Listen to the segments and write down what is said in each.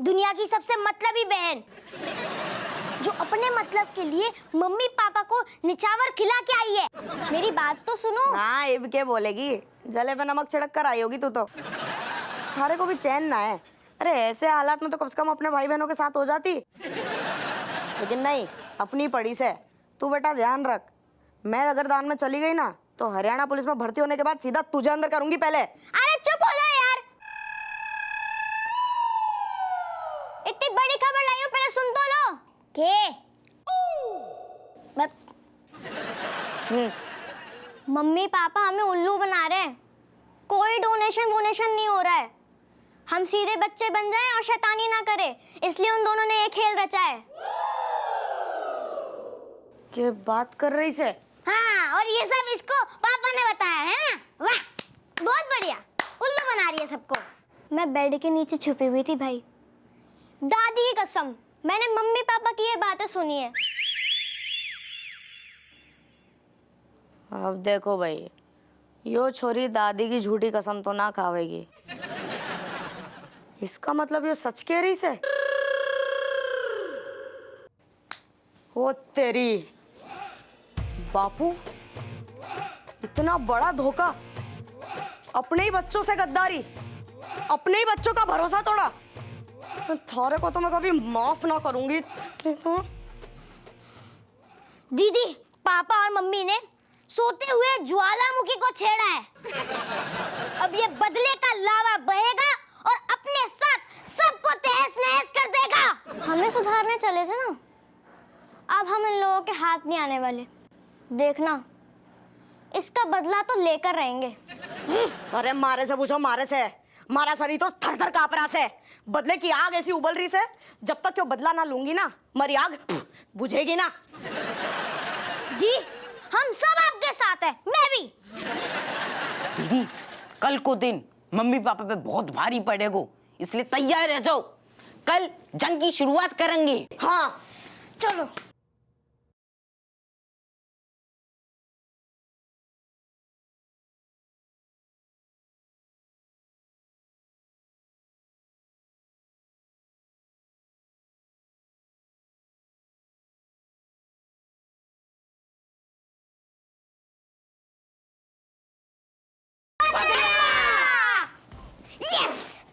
दुनिया की सबसे मतलबी बहन, जो अपने मतलब के लिए मम्मी पापा को निछावर खिला के आई है। मेरी बात तो सुनो। हाँ, ये भी क्या बोलेगी, जले पे नमक छिड़क कर आई होगी तू तो। थारे को भी चैन ना है। अरे ऐसे हालात में तो कम से कम अपने भाई बहनों के साथ हो जाती, लेकिन नहीं, अपनी पड़ी से। तू बेटा ध्यान रख, मैं अगर दान में चली गई ना तो हरियाणा पुलिस में भर्ती होने के बाद सीधा तुझे अंदर करूंगी पहले। अरे चुप हो जाओ यार, इतनी बड़ी खबर लाई हो, पहले सुन तो लो। मम्मी पापा हमें उल्लू बना रहे हैं। कोई डोनेशन वोनेशन नहीं हो रहा है। हम सीधे बच्चे बन जाएं और शैतानी ना करें, इसलिए उन दोनों ने एक खेल रचा है। क्या बात कर रही से? हाँ, और ये सब इसको पापा ने बताया है ना। वाह, बहुत बढ़िया, उल्लू बना रही है सबको। मैं बेड के नीचे छुपी हुई थी भाई, दादी की कसम, मैंने मम्मी पापा की ये बातें सुनी है। अब देखो भाई, यो छोरी दादी की झूठी कसम तो ना खावेगी। इसका मतलब यो सच कह रही से? ओ तेरी, बापू इतना बड़ा धोखा, अपने ही बच्चों से गद्दारी, अपने ही बच्चों का भरोसा तोड़ा। थारे को तो मैं कभी माफ ना करूंगी। दीदी, पापा और मम्मी ने सोते हुए ज्वालामुखी को छेड़ा है। अब ये बदले का लावा बहेगा और अपने साथ सबको तहस नहस कर देगा। हमें सुधारने चले थे ना, अब हम इन लोगों के हाथ नहीं आने वाले। देखना, इसका बदला तो लेकर रहेंगे। अरे मारे से पूछो, मारे से। मारा शरीर तो थर थर कांप रहा से। बदले की आग ऐसी उबल रही से, जब तक क्यों बदला ना लूंगी ना, मरी आग बुझेगी ना। जी, हम सब आपके साथ हैं, मैं भी। दीदी, कल को दिन मम्मी पापा पे बहुत भारी पड़ेगा, इसलिए तैयार रह जाओ। कल जंग की शुरुआत करेंगे। हाँ चलो। Yes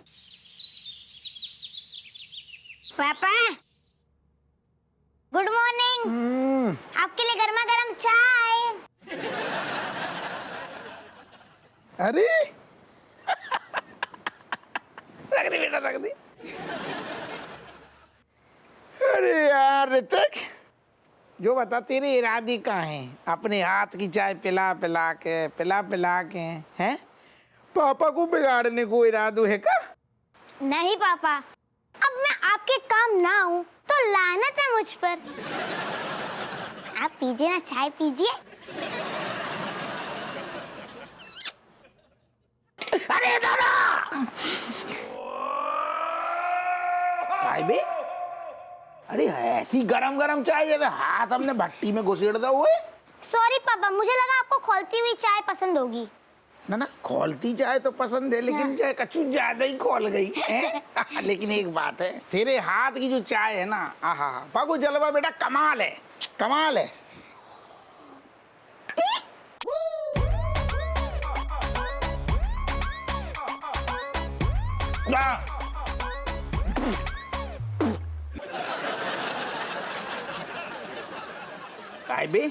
papa, good morning. आपके लिए गर्मा गर्म चाय। अरे रख दे बेटा, रख दे। अरे यार ऋतिक, जो बता, तेरे इरादे कहाँ हैं? अपने हाथ की चाय पिला पिला के हैं पापा को बिगाड़ने को इरादू है का? नहीं पापा, अब मैं आपके काम ना आऊं तो लानत है मुझ पर। आप पीजिए ना, चाय पीजिए। अरे दादा, भाई बे, अरे ऐसी गरम गरम चाय जैसे हाथ हमने भट्टी में घुसेड़ दो हुए। सॉरी पापा, मुझे लगा आपको खौलती हुई चाय पसंद होगी। ना ना, खोलती चाय तो पसंद है, लेकिन चाय कछु ज्यादा ही खोल गई है। लेकिन एक बात है, तेरे हाथ की जो चाय है ना, आहा पागो जलवा बेटा, कमाल है, कमाल है। काय बे,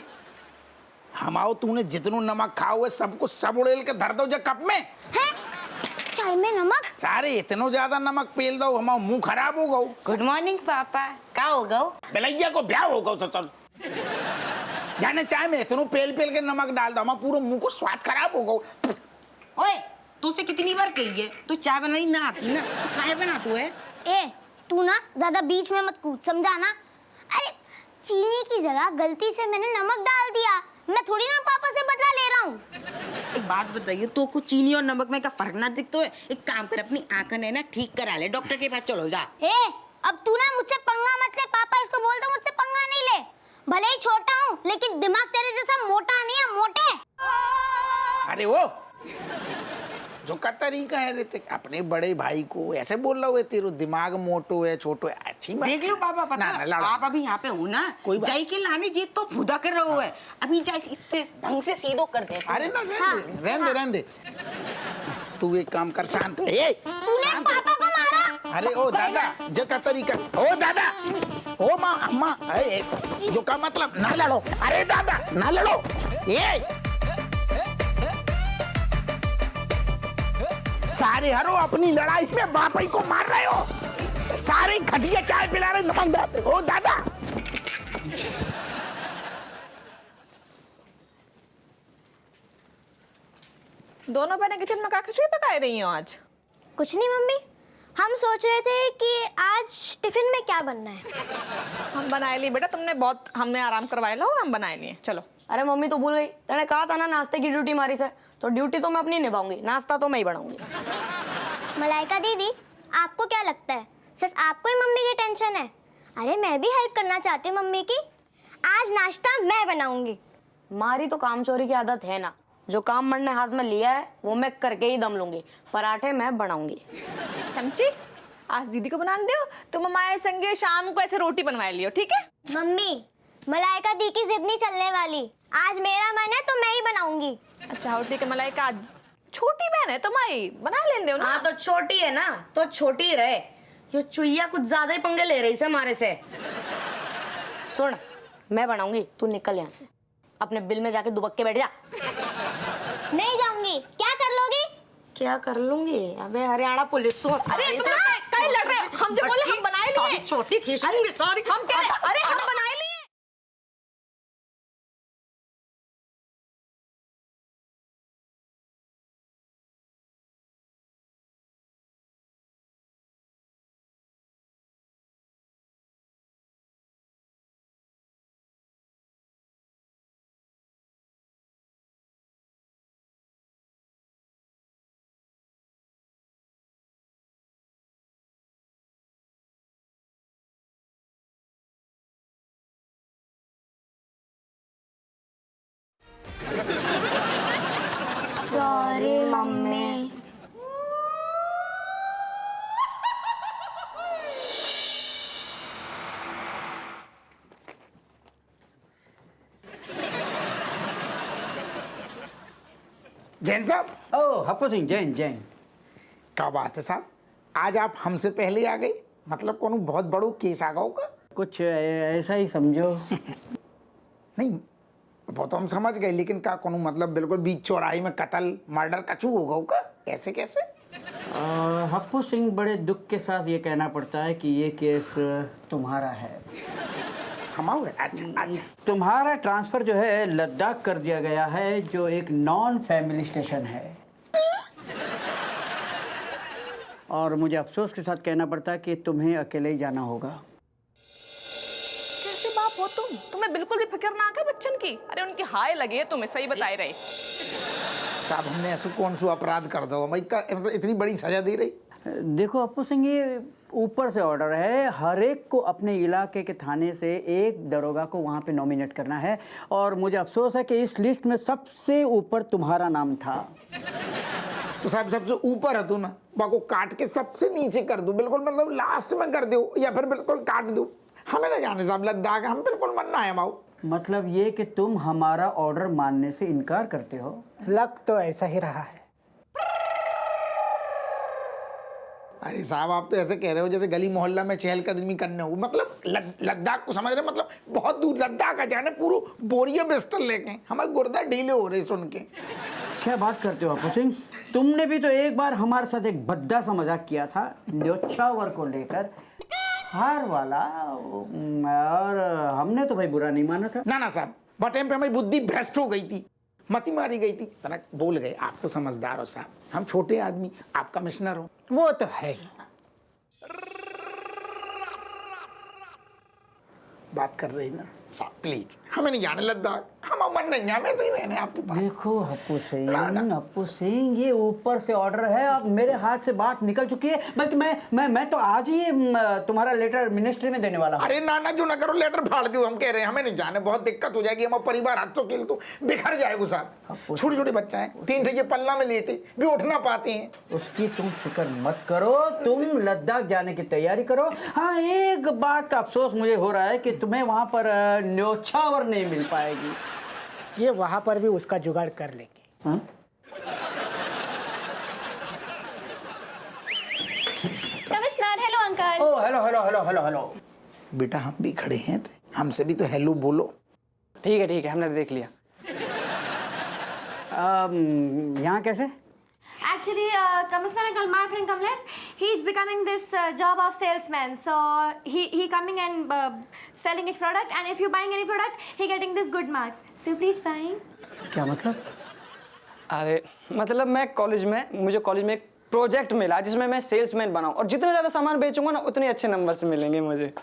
हम आओ, तूने जितनो नमक खाओ है सबको सब उड़ेल के धर दो जो कप में है। चाय में नमक? सारे इतनो ज्यादा नमक पेल दो, हमारा मुंह खराब हो गो। गुड मॉर्निंग पापा, क्या हो गो? बेलैया को ब्याह हो गो तो चल जाने, चाय में इतनो पेल पेल के नमक डाल दो, हमारा पूरा मुंह को स्वाद खराब हो गो। ओए, तुझसे कितनी बार कही है, तू चाय बनानी ना आती ना, तो काहे बना तू है? ए, तू ना ज्यादा बीच में मत कूद, समझा ना? अरे चीनी की जगह गलती से मैंने नमक डाल दिया, मैं थोड़ी ना पापा से बदला ले रहा हूँ। एक बात बताइए, तो कुछ चीनी और नमक में क्या फर्क ना दिखता है? एक काम कर, अपनी आंखें है ना ठीक करा ले, डॉक्टर के पास चलो जा। ए, अब तू ना मुझसे पंगा मत ले, पापा इसको बोल दो मुझसे पंगा नहीं ले। भले ही छोटा हूँ, लेकिन दिमाग तेरे जैसा मोटा नहीं है, मोटे। अरे वो नाजुक का तरीका है ऋतिक, अपने बड़े भाई को ऐसे बोल रहा है, तेरे दिमाग मोटो है, छोटो है, अच्छी बात। देख लो पापा, पता ना, है, लड़ो। आप अभी यहाँ पे हो ना, कोई बात- जाई के लाने जीत तो फुदा कर रहे हो है, अभी जाए इतने ढंग से सीधो कर दे। अरे ना, रहने दे। तू एक काम कर, शांत ए, तूने पापा को मारा। अरे ओ दादा, जो का तरीका, ओ दादा, ओ माँ अम्मा, अरे जो का मतलब ना लड़ो, अरे दादा ना लड़ो, ये सारे हरो अपनी लड़ाई में बाप ही को मार रहे हो, सारे खटिया चाय पिला रहे, नमक डालते हो दादा। दोनों बहनें किचन में क्या खिचड़ी पकाई रही हो आज? कुछ नहीं मम्मी, हम सोच रहे थे कि आज टिफिन में क्या बनना है। हम बनाए लिए बेटा, तुमने बहुत हमने आराम करवाए लो, हम बनाए लिए। चलो। अरे मम्मी तो भूल गई, तेने कहा था ना नाश्ते की ड्यूटी मारी से, तो ड्यूटी तो मैं अपनी निभाऊंगी, नाश्ता तो मैं ही बनाऊंगी। मलाइका दीदी, आपको क्या लगता है सिर्फ आपको ही मम्मी की टेंशन है? अरे मैं भी हेल्प करना चाहती हूँ मम्मी की। आज नाश्ता मैं बनाऊंगी। मारी तो काम चोरी की आदत है ना, जो काम मैंने हाथ में लिया है वो मैं करके ही दम लूंगी। पराठे मैं बनाऊंगी। चमची, आज दीदी को बना दो, तुम हमारे संगे शाम को ऐसे रोटी बनवा लियो, ठीक है? मम्मी, मलाइका दी की जिद नहीं चलने वाली। आज मेरा मन है तो मैं ही बनाऊंगी। अच्छा हो ठीक है मलाइका, आज छोटी बहन है तुम्हारी, बना लेने दो ना। हाँ तो छोटी है ना, तो छोटी ही रहे। ये चुईया कुछ ज्यादा ही पंगे ले रही से हमारे से। सुन, मैं बनाऊंगी, तू निकल यहाँ से, अपने बिल में जाके दुबक के बैठ जा। नहीं जाऊंगी। क्या कर लोगी? क्या कर लूंगी? अबे हरियाणा पुलिस। अरे तुम लोग कहीं लड़ रहे हो? हम जो बोले हम बनाए लिए। छोटी खींचूंगी, सॉरी। हम कह रहे, अरे हम बनाए लिए। Sorry mummy. जैन साहब, ओ हप्पू सिंह, जैन जैन। क्या बात है साहब, आज आप हमसे पहले आ गए, मतलब कोनो बहुत बड़ो केस आ गया का? कुछ ऐसा ही समझो। नहीं वो तो हम समझ गए, लेकिन का कोनो मतलब बिल्कुल बीच चौराहे में कत्ल मर्डर कछु हो गया का? ऐसे कैसे? हप्पू सिंह, बड़े दुख के साथ ये कहना पड़ता है कि ये केस तुम्हारा है। हम आओगे? अच्छा अच्छा। तुम्हारा ट्रांसफर जो है लद्दाख कर दिया गया है, जो एक नॉन फैमिली स्टेशन है। और मुझे अफसोस के साथ कहना पड़ता है कि तुम्हें अकेले ही जाना होगा। कैसे बाप हो तुम? तुम्हें बिल्कुल भी फिक्र ना है बच्चन की? अरे उनकी हाय लगी है तुम्हें, सही बताए रहे। साहब हमने ऐसा कौन सा अपराध कर दो भाई का मतलब इतनी बड़ी सजा दे रही? देखो अप्पू सिंह, ये ऊपर से ऑर्डर है, हर एक को अपने इलाके के थाने से एक दरोगा को वहाँ पे नॉमिनेट करना है, और मुझे अफसोस है कि इस लिस्ट में सबसे ऊपर तुम्हारा नाम था। तो साहब सबसे ऊपर है तू ना, बाको काट के सबसे नीचे कर दो, बिल्कुल मतलब लास्ट में कर दो, या फिर बिल्कुल काट दो। हमें ना जाने साहब लद्दाख, हम बिल्कुल मरना है माओ। मतलब ये कि तुम हमारा ऑर्डर मानने से इनकार करते हो? लग तो ऐसा ही रहा है। अरे साहब आप तो ऐसे कह रहे हो जैसे गली मोहल्ला में चहलकदमी करने हो, मतलब लद्दाख को समझ रहे, मतलब बहुत दूर लद्दाख आ जाने, पूरा बोरिया बिस्तर लेके, हमारे गुर्दा ढीले हो रहे सुन के। क्या बात करते हो अप्पू सिंह? तुमने भी तो एक बार हमारे साथ एक भद्दा सा मजाक किया था न्योछावर को लेकर, हार वाला, और हमने तो भाई बुरा नहीं माना था। ना ना साहब, वो टाइम पे हमारी बुद्धि भ्रष्ट हो गई थी, मती मारी गई थी, तना बोल गए। आप तो समझदार हो साहब, हम छोटे आदमी, आप कमिश्नर हो। वो तो है ही। बात कर रही ना। साहब प्लीज, हमें नहीं जाने लद्दाख, हम मन नहीं है, हमें तो ही रहने आपके पास। देखो अप्पू सिंह, ये ऊपर से ऑर्डर है, अब मेरे हाथ से बात निकल चुकी है। बल्कि मैं तो आज ही तुम्हारा लेटर मिनिस्ट्री में देने वाला हूँ। अरे नाना जो ना करो, लेटर फाड़ दो, हम कह रहे हैं हमें नहीं जाने, बहुत दिक्कत हो जाएगी, हमारा परिवार हाथों खेल तो बिखर जाएगा साहब। छोटे छोटे बच्चे हैं, 3 ठे पल्ला में लेटे भी उठ ना पाते हैं। उसकी तुम फिक्र मत करो, तुम लद्दाख जाने की तैयारी करो। हाँ, एक बात का अफसोस मुझे हो रहा है कि तुम्हें वहाँ पर न्योछावर नहीं मिल पाएगी। ये वहां पर भी उसका जुगाड़ कर लेंगे। हाँ? Commissioner, hello uncle. Oh hello. बेटा हम भी खड़े हैं, हमसे भी तो हेलो बोलो। ठीक है, हमने देख लिया। यहाँ कैसे? Actually, Commissioner Uncle, my friend Kamlesh, he's becoming this job of salesman. So he coming and selling his product, and if you buying any product, he getting this good marks. So please buying. क्या मतलब? अरे मतलब मुझे college में एक project मिला जिसमें मैं सेल्समैन बनाऊं, और जितना ज़्यादा सामान बेचूंगा ना उतने अच्छे नंबर से मिलेंगे मुझे।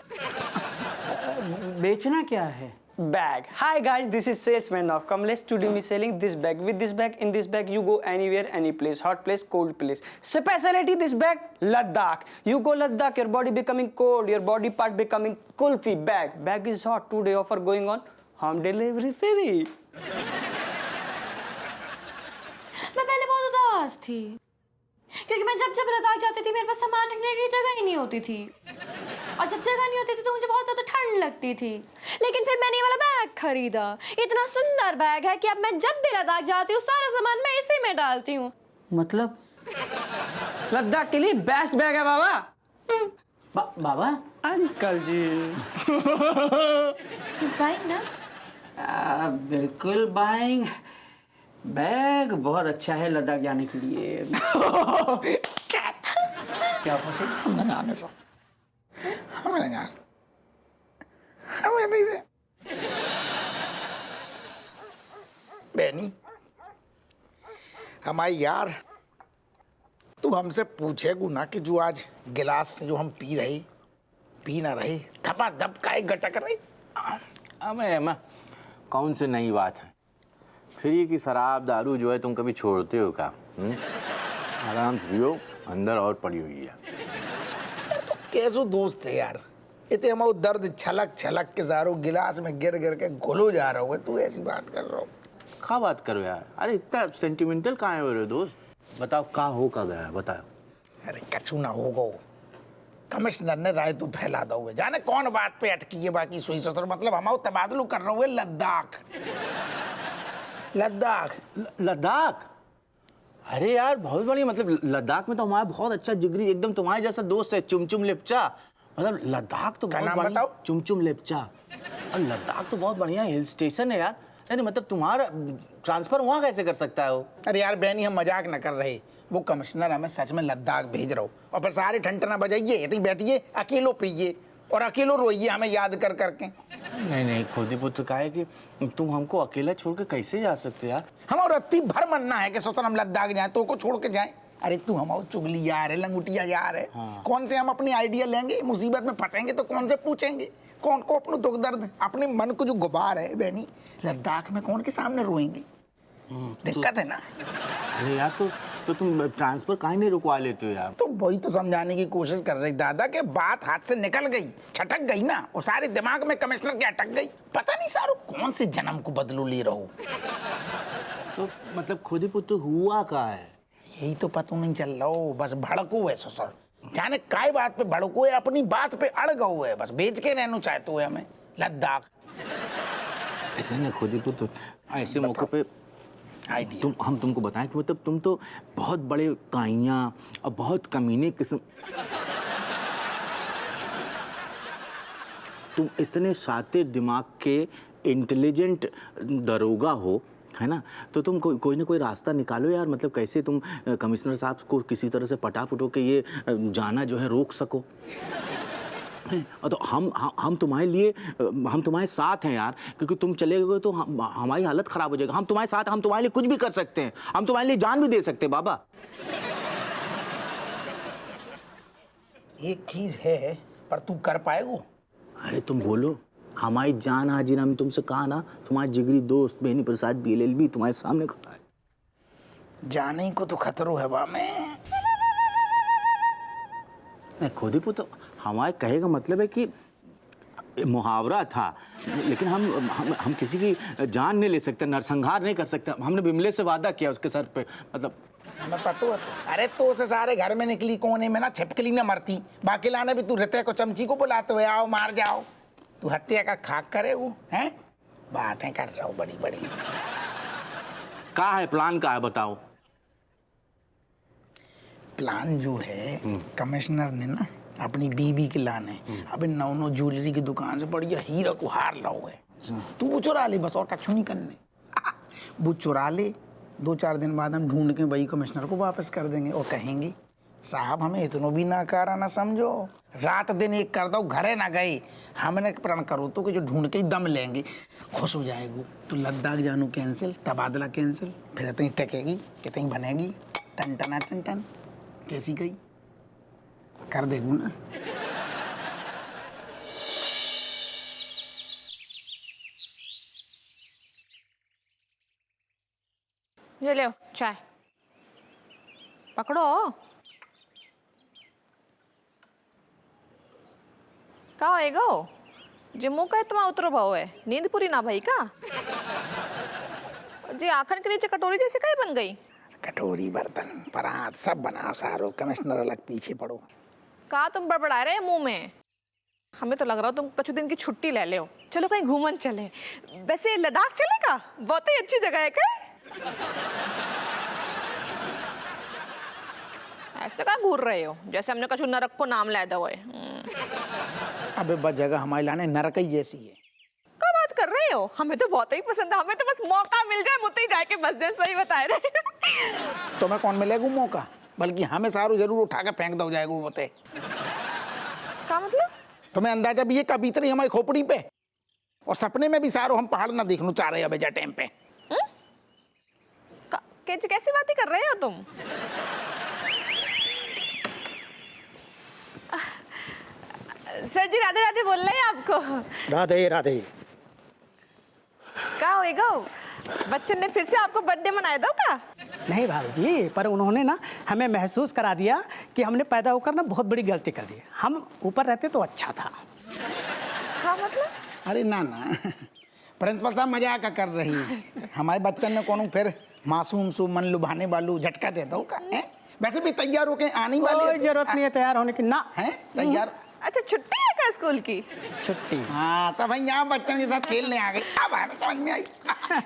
बेचना क्या है? Bag. Hi guys, this is salesman of Kamlesh. Today me selling this bag. With this bag, in this bag you go anywhere, any place, hot place, cold place. Specialty this bag, Ladakh. You go Ladakh, your body becoming cold, your body part becoming kulfi. Bag is hot. Today offer going on. Home delivery free. मैं पहले बहुत उदास थी क्योंकि मैं जब लद्दाख जाती थी मेरे पास सामान रखने के लिए जगह ही नहीं होती थी, और जब जगह नहीं होती थी तो मुझे बहुत ज़्यादा ठंड लगती थी। लेकिन फिर मैंने ये वाला बैग खरीदा। इतना सुंदर बैग है कि अब मैं जब भी लद्दाख जाती हूँ सारा सामान मैं इसी में डालती हूँ। मतलब लद्दाख के लिए बेस्ट बैग है बाबा। बाबा? अंकल जी। बाइंग ना? बिल्कुल बाइंग। बैग बहुत अच्छा है लद्दाख जाने के लिए। क्या पसंद? हम नहीं जाने सर, हमें नहीं जाने, हमें नहीं जाने। बेनी हमारी यार, तू हमसे पूछेगू ना कि जो आज गिलास से जो हम पी ना रहे, थपा धप का एक गटक रही। अबे एमा, कौन सी नई बात है? फ्री की शराब दारू जो है तुम कभी छोड़ते हो क्या? आराम से पियो, अंदर और पड़ी हुई है। तो कैसो दोस्त है यार, इतने हम दर्द छलक छलक के जारो गिलास में गिर गिर के घुलो जा रहा हो, तू ऐसी बात कर रहा हो। क्या बात करो यार? अरे इतना सेंटिमेंटल कहाँ हो रहे हो दोस्त? बताओ क्या हो का गया, बताओ। अरे कछु ना होगा, कमिश्नर ने राय तो फैला दो हुए, जाने कौन बात पे अटकी है, बाकी सुई सतर मतलब हम तबादलू कर रहे हुए लद्दाख। लद्दाख? अरे यार बहुत बढ़िया, मतलब लद्दाख में तो हमारा बहुत अच्छा जिगरी एकदम तुम्हारे जैसा दोस्त है, चुमचुम लेप्चा। मतलब लद्दाख तो बहुत बढ़िया। बताओ? चुमचुम लेप्चा। और लद्दाख तो बहुत बढ़िया हिल स्टेशन है यार। नहीं मतलब तुम्हारा ट्रांसफर वहाँ कैसे कर सकता है वो? अरे यार बहनी हम मजाक न कर रहे, वो कमिश्नर हमें सच में लद्दाख भेज रहा हो, और फिर सारे ठंडना बजाइए, यदि बैठिए अकेलो पिए और अकेलो रोइए हमें याद कर करके। नहीं खुद ही पुत्र का है कि तुम हमको अकेला छोड़ के कैसे जा सकते यार? हमारा रत्ती भर मनना है कि सोचो हम लद्दाख जाए तो को छोड़ के जाए। अरे तू हमारा चुगली यार है, लंगुटिया यार है। हाँ। कौन से हम अपनी आइडिया लेंगे, मुसीबत में फंसेंगे तो कौन से पूछेंगे, कौन को अपना दुख दर्द, अपने मन को जो गुबार है बहनी, लद्दाख में कौन के सामने रोएंगे? दिक्कत है ना। अरे यार तो तुम ट्रांसफर काहे नहीं रुकवा लेते हो यार? तो वही तो समझाने की कोशिश कर रही दादा कि बात हाथ से निकल गई, छटक गई ना, और सारे दिमाग में कमिश्नर के अटक गई। पता नहीं सारू कौन से जन्म को बदलू ले रहो। तो मतलब खुद ही पुत्र हुआ का है? यही तो पता नहीं चल रहा हो, बस भड़को है ससुर, जाने काय बात पे भड़को है, अपनी बात पे अड़ गो है, बस बेच के रहना चाहते हुए हमें लद्दाख। ऐसे ना खुद ही पुत्र, ऐसे मौके पे आइडिया हम तुमको बताएं कि मतलब तुम तो बहुत बड़े काइयाँ और बहुत कमीने किस्म, तुम इतने शातिर दिमाग के इंटेलिजेंट दरोगा हो, है ना? तो तुम कोई ना कोई रास्ता निकालो यार, मतलब कैसे तुम कमिश्नर साहब को किसी तरह से पटा पुटो के ये जाना जो है रोक सको। और तो हम तुम्हारे लिए, हम तुम्हारे साथ हैं यार, क्योंकि तुम चले गए तो हमारी हालत खराब हो जाएगी। हम तुम्हारे साथ, हम तुम्हारे लिए कुछ भी कर सकते हैं, हम तुम्हारे लिए जान भी दे सकते हैं बाबा। एक चीज है पर तू कर पाएगो? अरे तुम बोलो। हमारी जान हाजिर, हम तुमसे कहा ना, तुम्हारे जिगरी दोस्त बेनी प्रसाद BLLB तुम्हारे सामने खड़ा है। जाने ही को तो खतरो है बा में। नहीं खुद ही तो हमारे कहे का मतलब है कि मुहावरा था, लेकिन हम किसी की जान नहीं ले सकते, नरसंहार नहीं कर सकते। हमने बिमले से वादा किया उसके सर पे, मतलब हमें पता है। अरे तो उसे सारे घर में निकली कोने में ना छिपकली न मरती, बाकी लाने भी तू रहते को चमची को बुलाते हुए आओ मार जाओ, तू हत्या का खाक करे वो हैं, बातें कर रहा हूँ बड़ी बड़ी। क्या है प्लान, क्या है बताओ। प्लान जो है कमिश्नर ने ना अपनी बीबी के लाने अबे नौ ज्वेलरी की दुकान से बढ़िया हीरा को हार लाओ है, तू वो चुरा ले बस, और कछु नहीं करने। वो चुरा ले, 2-4 दिन बाद हम ढूंढ के वही कमिश्नर को वापस कर देंगे और कहेंगे साहब हमें इतनो भी नाकारा ना समझो, रात दिन एक कर दो, घरे ना गए हमने प्रण करो तो कि जो ढूंढ के ही दम लेंगे, खुश हो जाएगी। तो लद्दाख जानू कैंसिल, तबादला कैंसिल, फिर इतनी टकेगी इतनी बनेगी, टन टना टन टन, कैसी गई कर देगू ना। ये ले चाय पकड़ो। का होएगा जे मुंह का तुम्हारा उतरो भाव है, नींद पूरी ना भाई का जी आखन के नीचे कटोरी जैसे काहे बन गई। कटोरी बर्तन परात सब बनाओ सारो, कमिश्नर अलग पीछे पड़ो। का तुम बड़बड़ा रहे मुंह में, हमें तो लग रहा हो तुम कुछ दिन की छुट्टी ले ले हो, चलो कहीं घूमन चले। वैसे लद्दाख चलेगा, बहुत ही अच्छी जगह है क्या। ऐसे का घूर रहे हो जैसे हमने कछु नरक को नाम ले दो है। अबे बस जगह हमारे लाने नरक ही जैसी है। क्या बात कर रहे हो, हमें तो बहुत ही पसंद है, हमें तो बस मौका मिल जाए मुझे ही जाके बस दिन। सही बता रहे तुम्हें कौन मिलेगा मौका, बल्कि हमें सारू जरूर उठा के फेंक दो जाएगा वो बोते। क्या मतलब, तुम्हें अंदाजा भी है कभी तरी हमारी खोपड़ी पे, और सपने में भी सारो हम पहाड़ ना देखने चाह रहे अबे जा टाइम पे। कैसी बातें कर रहे हो तुम। सर जी राधे राधे बोल रहे हैं आपको। राधे राधे। क्या होएगा, बच्चन ने फिर से आपको बर्थडे मनाया दो का। नहीं भाभी जी, पर उन्होंने ना हमें महसूस करा दिया कि हमने पैदा होकर ना बहुत बड़ी गलती कर दी, हम ऊपर रहते तो अच्छा था। क्या मतलब। अरे ना ना प्रिंसिपल साहब मजाक कर रही, हमारे बच्चन ने कौन फिर मासूम सु मन लुभाने वालू झटका दे दो का है? वैसे भी तैयार होके आने वाले, कोई जरूरत नहीं है तैयार होने की ना है तैयार। अच्छा छुट्टी है क्या स्कूल की। छुट्टी। हाँ तब भाई यहाँ बच्चन के साथ खेलने आ गई, अब हमें समझ में आई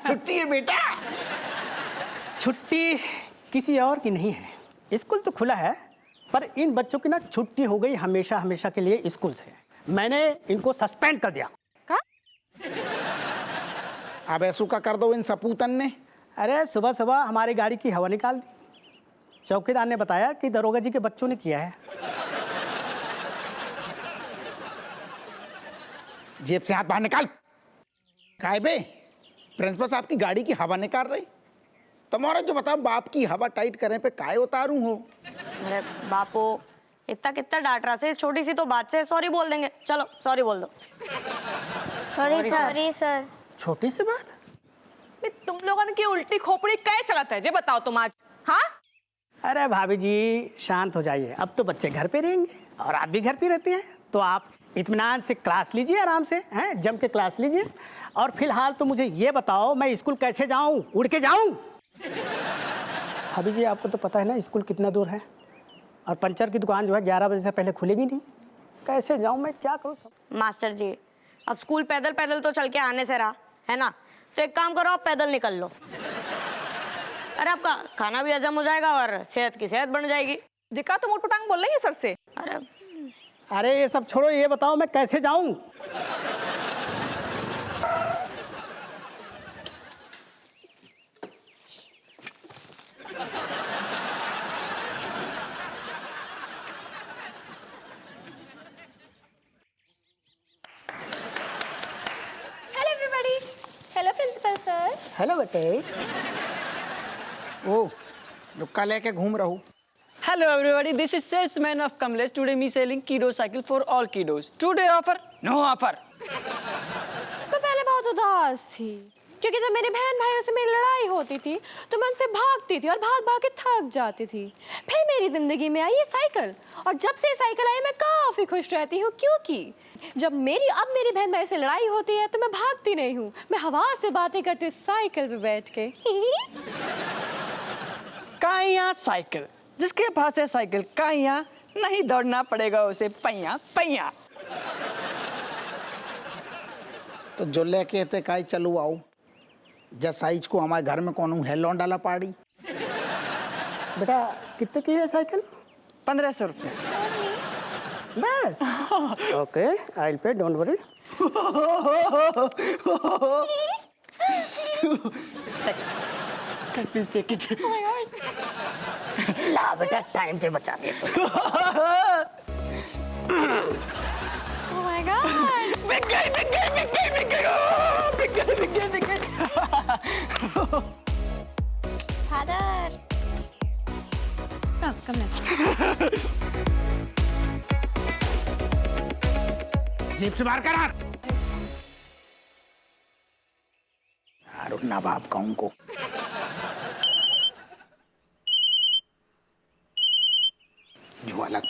छुट्टी है बेटा। छुट्टी किसी और की नहीं है, स्कूल तो खुला है, पर इन बच्चों की ना छुट्टी हो गई हमेशा हमेशा के लिए स्कूल से। मैंने इनको सस्पेंड कर दिया। अब ऐसू का कर दो इन सपूतन ने। अरे सुबह सुबह हमारी गाड़ी की हवा निकाल दी, चौकीदार ने बताया कि दरोगा जी के बच्चों ने किया है। जेब से हाथ बाहर निकाल। काहे बे प्रिंसिपल साहब की गाड़ी की हवा निकाल रही, तुम्हारा जो बताओ बाप की हवा टाइट करे पे काहे उतारू हो। अरे बापू इतना कितना डांट रहा से, छोटी सी तो बात से सॉरी बोल देंगे, चलो सॉरी बोल दो। Sorry sir. छोटी सी बात। नहीं, तुम लोगों ने की उल्टी खोपड़ी क्या चलाता है जे बताओ तुम आज। हाँ अरे भाभी जी शांत हो जाइए, अब तो बच्चे घर पे रहेंगे और आप भी घर पे रहते हैं, तो आप इत्मीनान से क्लास लीजिए, आराम से हैं, जम के क्लास लीजिए। और फिलहाल तो मुझे ये बताओ मैं स्कूल कैसे जाऊं, उड़ के जाऊं। भाभी जी आपको तो पता है ना स्कूल कितना दूर है, और पंचर की दुकान जो है 11 बजे से पहले खुलेगी नहीं, कैसे जाऊं मैं, क्या करूं। मास्टर जी अब स्कूल पैदल पैदल तो चल के आने से रहा है ना, तो एक काम करो आप पैदल निकल लो। अरे आपका खाना भी हजम हो जाएगा और सेहत की सेहत बन जाएगी। दिखा तुम उठपटांग बोल रही है सर से। अरे ये सब छोड़ो, ये बताओ मैं कैसे जाऊं। Hello everybody. Hello principal sir. Hello बेटे। ओ रुक्का लेके घूम रहा हूँ। Hello everybody, this is salesman of Kamlesh. Today me selling Kido cycle for all kiddos. Today offer, no offer. उदास थी क्योंकि जब मेरे बहन भाइयों से मेरी लड़ाई होती थी तो मैं उनसे भागती थी और भाग भाग के थक जाती थी। फिर मेरी जिंदगी में आई ये साइकिल और जब से ये साइकिल आई मैं काफ़ी खुश रहती हूँ क्योंकि जब मेरी बहन भाई से लड़ाई होती है तो मैं भागती नहीं हूँ, मैं हवा से बातें करती हूँ साइकिल पे बैठ के। काइया साइकिल, जिसके पास है साइकिल काइया, नहीं दौड़ना पड़ेगा उसे पैया पैया। तो जो लेके थे काई चलू आओ जब साइज को हमारे घर में कौन है लौंडा ला पाड़ी। बेटा कितने की है साइकिल? 1500 रुपये। बस okay I will pay, don't worry. Please take it. ला बेटा टाइम पे बचा दे। Oh my God! बिक गई बिक गई बिक गई बिक गई ओह, बिक गई बिक गई बिक गई। Father! Oh, come let's. जेब से बाहर करा यार ना बाप का उनको। जो अलग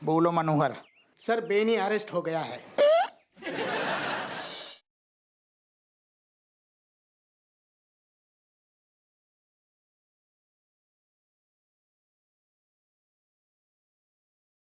बोलो मनोहर। सर बेनी अरेस्ट हो गया है।